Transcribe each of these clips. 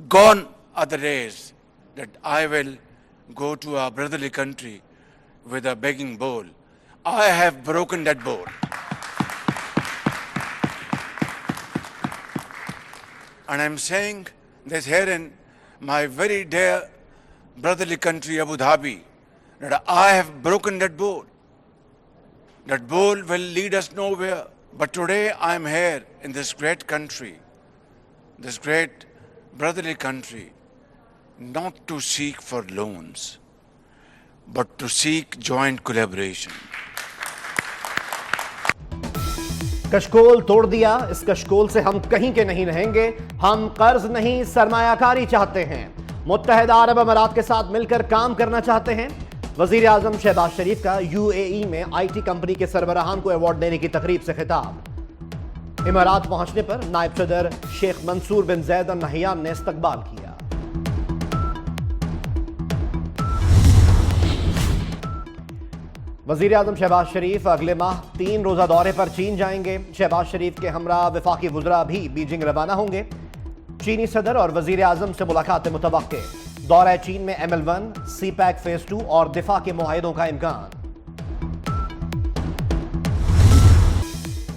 Gone are the days that I will go to our brotherly country with a begging bowl. I have broken that bowl. And I'm saying this here in my very dear brotherly country, Abu Dhabi, that I have broken that bowl. That bowl will lead us nowhere. But today I'm here in this great country, this great brotherly country, not to seek for loans, but to seek joint collaboration. कशकोल तोड़ दिया, इस कशकोल से हम कहीं के नहीं रहेंगे। हम कर्ज नहीं, सरमायाकारी चाहते हैं। मुत्तहिदा अरब अमारात के साथ मिलकर काम करना चाहते हैं। वजीर आजम शहबाज शरीफ का यूएई में आईटी कंपनी के सरबराहान को अवार्ड देने की तकरीब से खिताब। इमारात पहुंचने पर नायब सदर शेख मंसूर बिन जैद अल नहयान ने इस्तकबाल किया। वजीर आजम शहबाज शरीफ अगले माह 3 रोजा दौरे पर चीन जाएंगे। शहबाज शरीफ के हमरा वफाकी वुज़रा भी बीजिंग रवाना होंगे। चीनी सदर और वजीर आजम से मुलाकात मुतवक्के। दौरा चीन में ML1, CPEC फेज 2 और दिफा के मुआहिदों का इम्कान।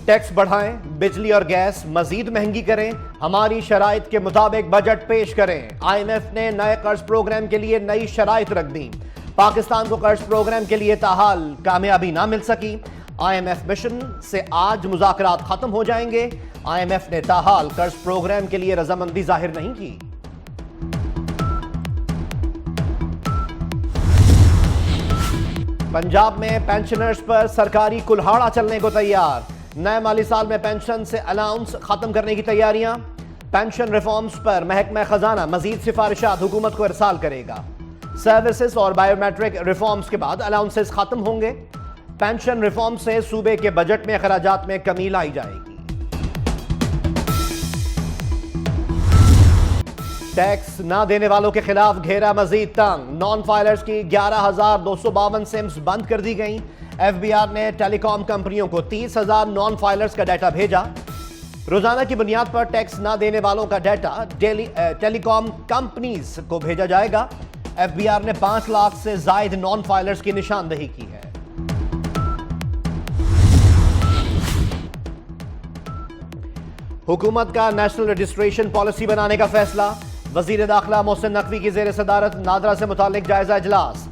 टैक्स बढ़ाएं, बिजली और गैस मजीद महंगी करें, हमारी शराइत के मुताबिक बजट पेश करें। IMF ने नए कर्ज प्रोग्राम के लिए नई शराइत रख दी। पाकिस्तान को कर्ज प्रोग्राम के लिए ताहाल कामयाबी ना मिल सकी। IMF मिशन से आज मुज़ाकरात खत्म हो जाएंगे। IMF ने ताहाल कर्ज प्रोग्राम के लिए रजामंदी जाहिर नहीं की। पंजाब में पेंशनर्स पर सरकारी कुल्हाड़ा चलने को तैयार। नए माली साल में पेंशन से अलाउंस खत्म करने की तैयारियां। पेंशन रिफॉर्म्स पर महकमा खजाना मजीद सिफारिशात हुकूमत को इरसाल करेगा। सर्विसेज और बायोमेट्रिक रिफॉर्म्स के बाद अलाउंसेस खत्म होंगे। पेंशन रिफॉर्म से सूबे के बजट में खराजात में कमी लाई जाएगी। टैक्स ना देने वालों के खिलाफ घेरा मजीद तंग। नॉन फाइलर्स की 11,252 सिम्स बंद कर दी गई। FBR ने टेलीकॉम कंपनियों को 30,000 नॉन फाइलर्स का डाटा भेजा। रोजाना की बुनियाद पर टैक्स ना देने वालों का डाटा टेलीकॉम कंपनीज को भेजा जाएगा। FBR ने 5 लाख से जायद नॉन फाइलर्स की निशानदेही की है। हुकूमत का नेशनल रजिस्ट्रेशन पॉलिसी बनाने का फैसला। वजीर दाखिला मोहसिन नकवी की जेर सदारत नादरा से मुतालिक जायजा इजलास।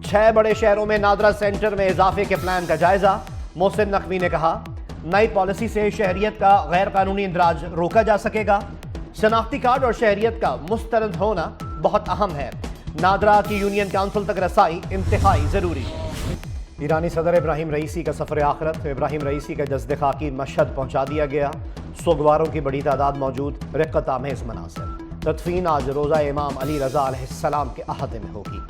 6 बड़े शहरों में नादरा सेंटर में इजाफे के प्लान का जायजा। मोहसिन नकवी ने कहा, नई पॉलिसी से शहरियत का गैर कानूनी इंदराज रोका जा सकेगा। शनाख्ती कार्ड और शहरियत का मुस्तरद होना बहुत अहम है। नादरा की यूनियन काउंसिल तक रसाई इंतहाई जरूरी है। ईरानी सदर इब्राहिम रईसी का सफर आखिरत। इब्राहिम रईसी का जज्द खाकी मशहद पहुंचा दिया गया। सोगवारों की बड़ी तादाद मौजूद। रिक्कत आमेज मनासिर। तदफीन आज रोज़ा इमाम अली रज़ा अलैहिस्सलाम के अहद में होगी।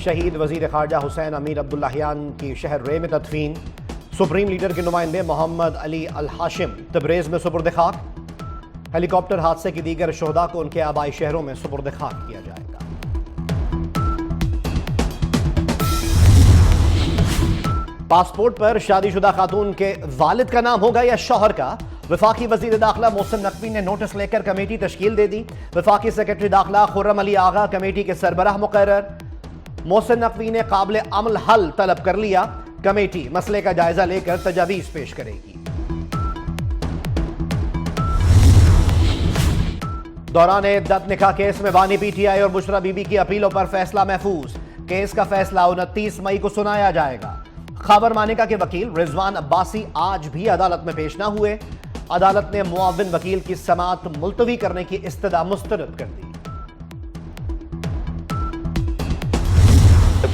शहीद वजीर खारजा हुसैन अमीर अब्दुल्लाहियान की शहर रे में तदफीन। सुप्रीम लीडर के नुमाइंदे मोहम्मद अली अल हाशिम तबरेज़ में सुपुर्द खाक। हेलीकॉप्टर हादसे की दीगर शोहदा को उनके आबाई शहरों में सुपुर्द खाक किया जाएगा। पासपोर्ट पर शादीशुदा खातून के वालिद का नाम होगा या शौहर का? वफाकी वजीर दाखिला मोहसिन नकवी ने नोटिस लेकर कमेटी तश्कील दे दी। वफाकी सेक्रेटरी दाखिला खुर्रम अली आगा कमेटी के सरबराह मुकर्रर। मोहसिन नकवी ने काबिल अमल हल तलब कर लिया। कमेटी मसले का जायजा लेकर तजावीज पेश करेगी। दौरान इद्दत निकाह केस में बानी PTI और बुशरा बीबी की अपीलों पर फैसला महफूज। केस का फैसला 29 मई को सुनाया जाएगा। खबर मानिका के वकील रिजवान अब्बासी आज भी अदालत में पेश ना हुए। अदालत ने मुआविन वकील की समाअत मुलतवी करने की इस्तदा मुस्तरद कर दी।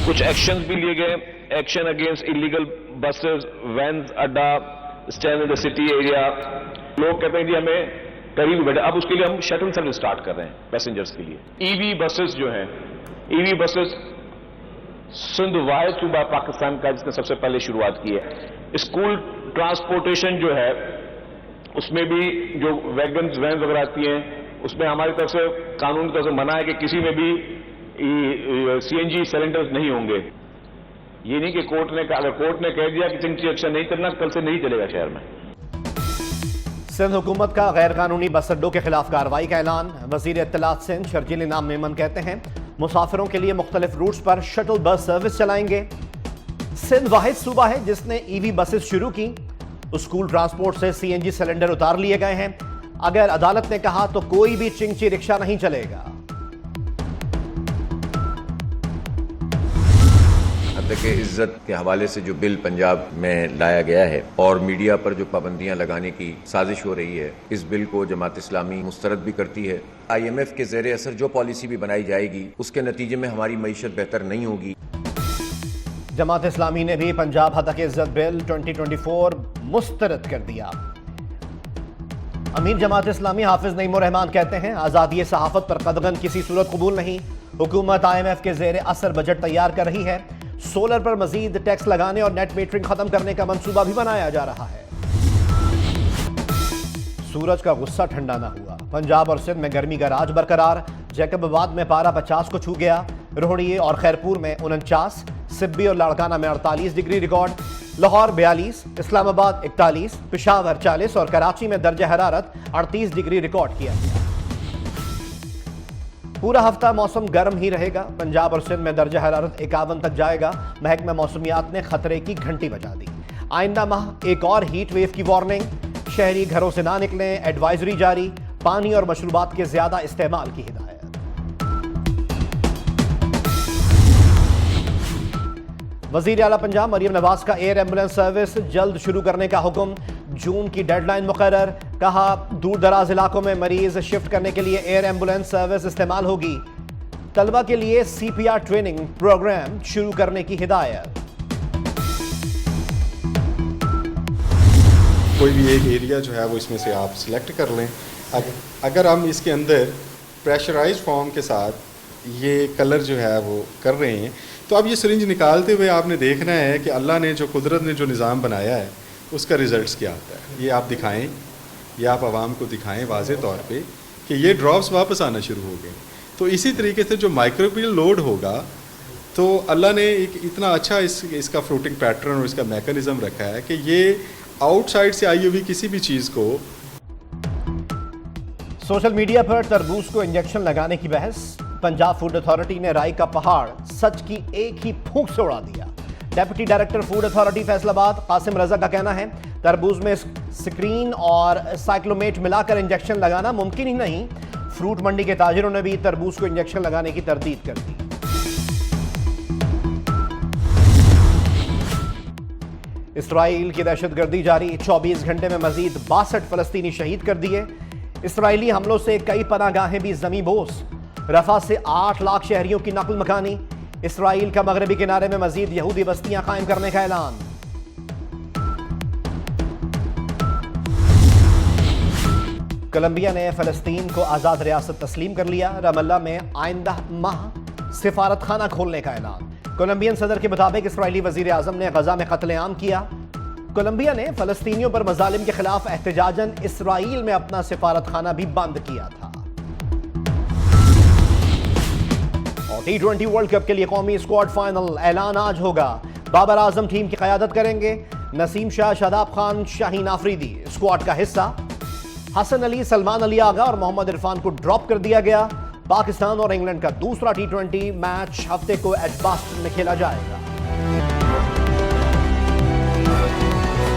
कुछ एक्शंस भी लिए गए। Action against illegal buses, vans, adda, stand in the city area. लोग कहते हैं कि हमें करीब बैठे, अब उसके लिए हम शटल सर्विस स्टार्ट कर रहे हैं पैसेंजर्स के लिए। EV बसेस जो हैं, EV बसेस सिंध वाहिद सूबा पाकिस्तान का जिसने सबसे पहले शुरुआत की है। स्कूल ट्रांसपोर्टेशन जो है उसमें भी जो वैगन्स, वैन वगैरह आती हैं उसमें हमारी तरफ से कानून की तरफ से मना है कि किसी में भी CNG सिलेंडर्स नहीं होंगे। ये नहीं कि कोर्ट ने, अगर कोर्ट ने कह दिया कि चिंची एक्शन नहीं करना, कल से नहीं चलेगा शहर में। सिंध हुकूमत का गैर कानूनी बस अड्डों के खिलाफ कार्रवाई का ऐलान। वजीर इत्तलात सिंध शर्जील इनाम मेमन कहते हैं मुसाफिरों के लिए मुख्तलिफ रूट्स पर शटल बस सर्विस चलाएंगे। सिंध वाहिद सूबा है जिसने ईवी बसेस शुरू की। स्कूल ट्रांसपोर्ट से सीएनजी सिलेंडर उतार लिए गए हैं। अगर अदालत ने कहा तो कोई भी चिंची रिक्शा नहीं चलेगा। के इज्जत के हवाले से जो बिल पंजाब में लाया गया है और मीडिया पर जो पाबंदियां लगाने की साजिश हो रही है, इस बिल को जमात इस्लामी मुस्तरद भी करती है। IMF के ज़ेरे असर जो पॉलिसी भी बनाई जाएगी उसके नतीजे में हमारी मईशत बेहतर नहीं होगी। जमात इस्लामी ने भी पंजाब हतक इज्जत बिल 2024 मुस्तरद कर दिया। अमीर जमात इस्लामी हाफिज नईमुर रहमान कहते हैं आज़ादी सहाफत पर कदगन किसी सूरत कबूल नहीं। हुकूमत IMF के ज़ेरे असर बजट तैयार कर रही है। सोलर पर मजीद टैक्स लगाने और नेट मीटरिंग खत्म करने का मंसूबा भी बनाया जा रहा है। सूरज का गुस्सा ठंडा ना हुआ। पंजाब और सिंध में गर्मी का राज बरकरार। जैकबाबाद में पारा 50 को छू गया। रोहड़ी और खैरपुर में 49, सिब्बी और लाड़काना में 48 डिग्री रिकॉर्ड। लाहौर 42, इस्लामाबाद 41, पेशावर 40 और कराची में दर्जा हरारत 38 डिग्री रिकॉर्ड किया गया। पूरा हफ्ता मौसम गर्म ही रहेगा। पंजाब और सिंध में दर्जा हरारत 51 तक जाएगा। महकमा मौसमियात ने खतरे की घंटी बजा दी। आइंदा माह एक और हीट वेव की वार्निंग। शहरी घरों से ना निकलें, एडवाइजरी जारी। पानी और मशरूबात के ज्यादा इस्तेमाल की हिदायत। वजीर आला पंजाब मरियम नवाज का एयर एम्बुलेंस सर्विस जल्द शुरू करने का हुक्म। जून की डेडलाइन मुकर्रर। कहा दूर दराज इलाकों में मरीज शिफ्ट करने के लिए एयर एम्बुलेंस सर्विस इस्तेमाल होगी। तलबा के लिए CPR ट्रेनिंग प्रोग्राम शुरू करने की हिदायत। कोई भी एक एरिया जो है वो इसमें से आप सिलेक्ट कर लें। अगर हम इसके अंदर प्रेशराइज फॉर्म के साथ ये कलर जो है वो कर रहे हैं तो अब ये सिरिंज निकालते हुए आपने देखना है कि अल्लाह ने जो कुदरत ने जो निज़ाम बनाया है उसका रिज़ल्ट्स क्या आता है। ये आप दिखाएं, ये आप आवाम को दिखाएं वाज़े तौर पे कि ये ड्रॉप्स वापस आना शुरू हो गए। तो इसी तरीके से जो माइक्रोबियल लोड होगा तो अल्लाह ने एक इतना अच्छा इसका फ्रूटिंग पैटर्न और इसका मैकेनिज़्म रखा है कि ये आउटसाइड से आई हुई किसी भी चीज़ को। सोशल मीडिया पर तरबूज को इंजेक्शन लगाने की बहस। पंजाब फूड अथॉरिटी ने राई का पहाड़ सच की एक ही फूंक से उड़ा दिया। Deputy director food authority Faisalabad Qasim Raza का कहना है तरबूज में स्क्रीन और साइक्लोमेट मिलाकर इंजेक्शन लगाना मुमकिन ही नहीं। फ्रूट मंडी के ताजिरों ने भी तरबूज को इंजेक्शन लगाने की तरदीद कर दी। इसराइल की दहशतगर्दी जारी। 24 घंटे में मजीद 62 फलस्तीनी शहीद कर दिए। इसराइली हमलों से कई पनागाहें भी जमी बोस। रफा से 8 लाख शहरियों की नकल मकानी। इसराइल का मगरबी किनारे में मजीद यहूदी बस्तियां कायम करने का ऐलान। कोलंबिया ने फलस्तीन को आजाद रियासत तस्लीम कर लिया। रमल्ला में आइंदा माह सिफारत खाना खोलने का ऐलान। कोलंबियन सदर के मुताबिक इसराइली वजीर आजम ने गजा में कत्लेआम किया। कोलंबिया ने फलस्तीनियों पर मजालिम के खिलाफ एहतजाजन इसराइल में अपना सिफारत खाना भी बंद किया था। और T20 वर्ल्ड कप के लिए कौमी स्क्वाड फाइनल ऐलान आज होगा। बाबर आजम टीम की क़यादत करेंगे। नसीम शाह, शादाब खान, शाहीन आफरीदी स्क्वाड का हिस्सा। हसन अली, सलमान अली आगा और मोहम्मद इरफान को ड्रॉप कर दिया गया। पाकिस्तान और इंग्लैंड का दूसरा T20 मैच हफ्ते को एजबास्टन में खेला जाएगा।